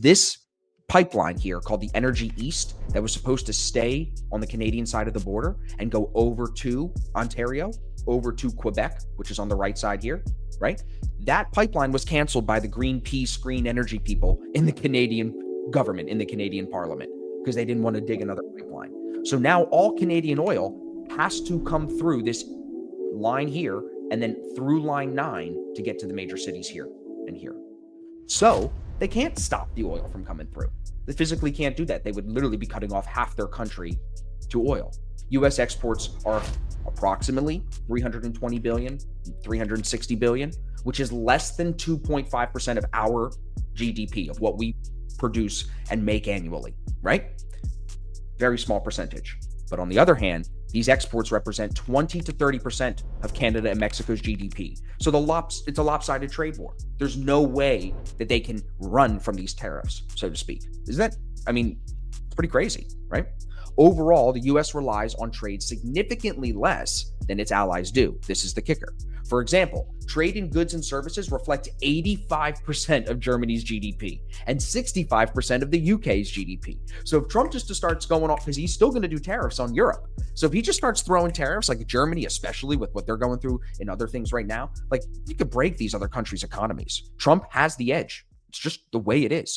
This pipeline here called the Energy East that was supposed to stay on the Canadian side of the border and go over to Ontario, over to Quebec, which is on the right side here, right? That pipeline was canceled by the Greenpeace, green energy people in the Canadian government, in the Canadian Parliament, because they didn't want to dig another pipeline. So now all Canadian oil has to come through this line here and then through line 9 to get to the major cities here and here. So they can't stop the oil from coming through. They physically can't do that. They would literally be cutting off half their country to oil. US exports are approximately 320 billion, 360 billion, which is less than 2.5% of our GDP, of what we produce and make annually, right? Very small percentage. But on the other hand, these exports represent 20 to 30% of Canada and Mexico's GDP. So it's a lopsided trade war. There's no way that they can run from these tariffs, so to speak. It's pretty crazy, right? Overall, the US relies on trade significantly less than its allies do. This is the kicker. For example, trade in goods and services reflect 85% of Germany's GDP and 65% of the UK's GDP. So if Trump just starts going off, because he's still going to do tariffs on Europe. So if he just starts throwing tariffs, like Germany, especially with what they're going through and other things right now, like you could break these other countries' economies. Trump has the edge. It's just the way it is.